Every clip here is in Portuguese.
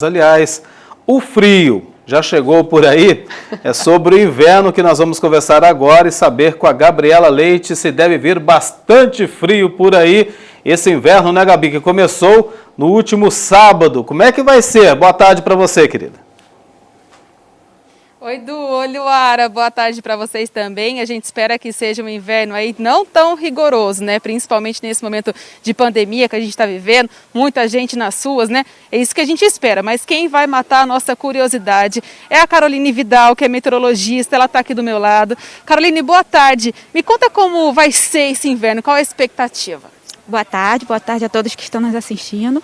Aliás, o frio já chegou por aí? É sobre o inverno que nós vamos conversar agora e saber com a Gabriela Leite se deve vir bastante frio por aí. Esse inverno, né, Gabi, que começou no último sábado. Como é que vai ser? Boa tarde para você, querida. Oi, Du, oi, Luara, boa tarde para vocês também. A gente espera que seja um inverno aí não tão rigoroso, né? Principalmente nesse momento de pandemia que a gente está vivendo, muita gente nas ruas, né? É isso que a gente espera, mas quem vai matar a nossa curiosidade é a Caroline Vidal, que é meteorologista, ela está aqui do meu lado. Caroline, boa tarde. Me conta como vai ser esse inverno, qual é a expectativa? Boa tarde a todos que estão nos assistindo.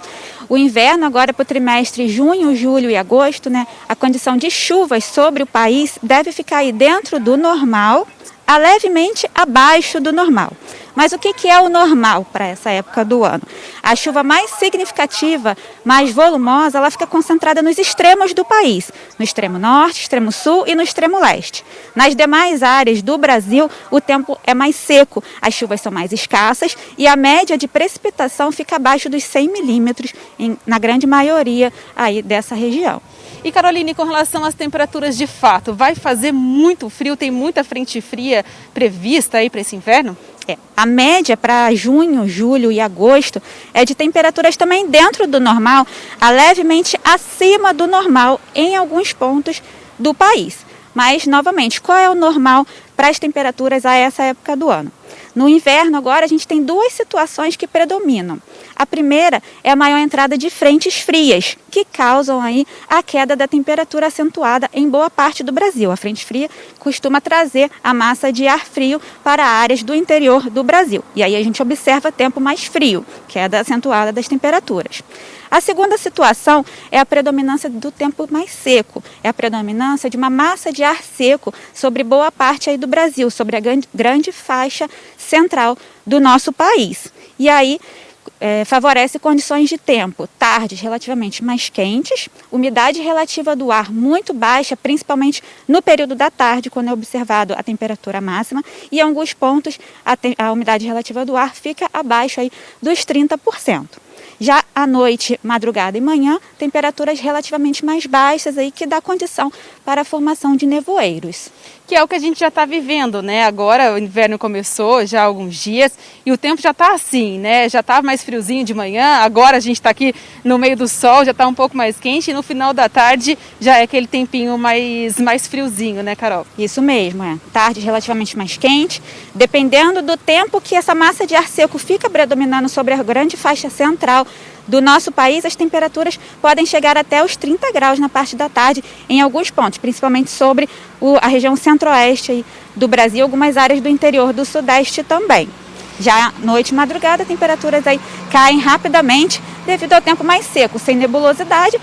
O inverno agora para o trimestre junho, julho e agosto, né? A condição de chuvas sobre o país deve ficar aí dentro do normal, a levemente abaixo do normal. Mas o que é o normal para essa época do ano? A chuva mais significativa, mais volumosa, ela fica concentrada nos extremos do país, no extremo norte, extremo sul e no extremo leste. Nas demais áreas do Brasil, o tempo é mais seco, as chuvas são mais escassas e a média de precipitação fica abaixo dos 100 milímetros na grande maioria aí dessa região. E Caroline, com relação às temperaturas de fato, vai fazer muito frio? Tem muita frente fria prevista aí para esse inverno? A média para junho, julho e agosto é de temperaturas também dentro do normal, a levemente acima do normal em alguns pontos do país. Mas, novamente, qual é o normal para as temperaturas a essa época do ano? No inverno, agora, a gente tem duas situações que predominam. A primeira é a maior entrada de frentes frias, que causam aí a queda da temperatura acentuada em boa parte do Brasil. A frente fria costuma trazer a massa de ar frio para áreas do interior do Brasil. E aí a gente observa tempo mais frio, queda acentuada das temperaturas. A segunda situação é a predominância do tempo mais seco, é a predominância de uma massa de ar seco sobre boa parte aí do Brasil, sobre a grande faixa central do nosso país. E aí favorece condições de tempo, tardes relativamente mais quentes, umidade relativa do ar muito baixa, principalmente no período da tarde, quando é observado a temperatura máxima, e em alguns pontos a umidade relativa do ar fica abaixo aí dos 30%. Já à noite, madrugada e manhã, temperaturas relativamente mais baixas aí que dá condição para a formação de nevoeiros. Que é o que a gente já está vivendo, né? Agora o inverno começou já há alguns dias e o tempo já está assim, né? Já está mais friozinho de manhã, agora a gente está aqui no meio do sol, já está um pouco mais quente e no final da tarde já é aquele tempinho mais friozinho, né, Carol? Isso mesmo, tarde relativamente mais quente, dependendo do tempo que essa massa de ar seco fica predominando sobre a grande faixa central do nosso país, as temperaturas podem chegar até os 30 graus na parte da tarde em alguns pontos, principalmente sobre a região centro-oeste aí do Brasil, algumas áreas do interior do sudeste também. Já noite e madrugada, temperaturas aí caem rapidamente devido ao tempo mais seco, sem nebulosidade,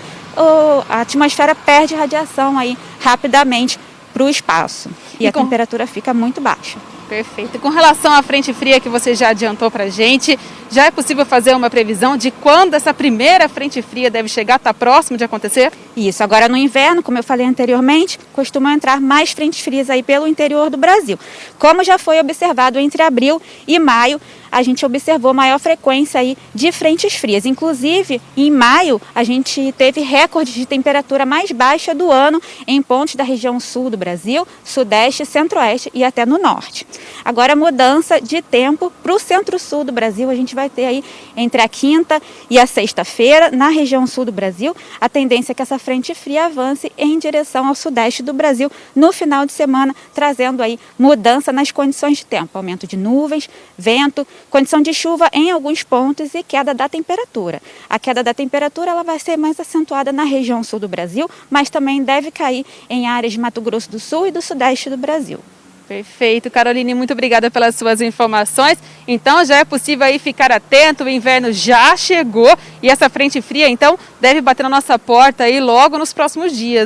a atmosfera perde radiação aí rapidamente para o espaço e a temperatura fica muito baixa. Perfeito. Com relação à frente fria que você já adiantou para a gente, já é possível fazer uma previsão de quando essa primeira frente fria deve chegar? Está próximo de acontecer? Isso. Agora no inverno, como eu falei anteriormente, costumam entrar mais frentes frias aí pelo interior do Brasil. Como já foi observado entre abril e maio, a gente observou maior frequência aí de frentes frias. Inclusive, em maio, a gente teve recordes de temperatura mais baixa do ano em pontos da região sul do Brasil, sudeste, centro-oeste e até no norte. Agora, mudança de tempo para o centro-sul do Brasil, a gente vai ter aí entre a quinta e a sexta-feira, na região sul do Brasil, a tendência é que essa frente fria avance em direção ao sudeste do Brasil no final de semana, trazendo aí mudança nas condições de tempo, aumento de nuvens, vento, condição de chuva em alguns pontos e queda da temperatura. A queda da temperatura ela vai ser mais acentuada na região sul do Brasil, mas também deve cair em áreas de Mato Grosso do Sul e do sudeste do Brasil. Perfeito, Caroline, muito obrigada pelas suas informações. Então já é possível aí ficar atento, o inverno já chegou e essa frente fria então deve bater na nossa porta aí logo nos próximos dias.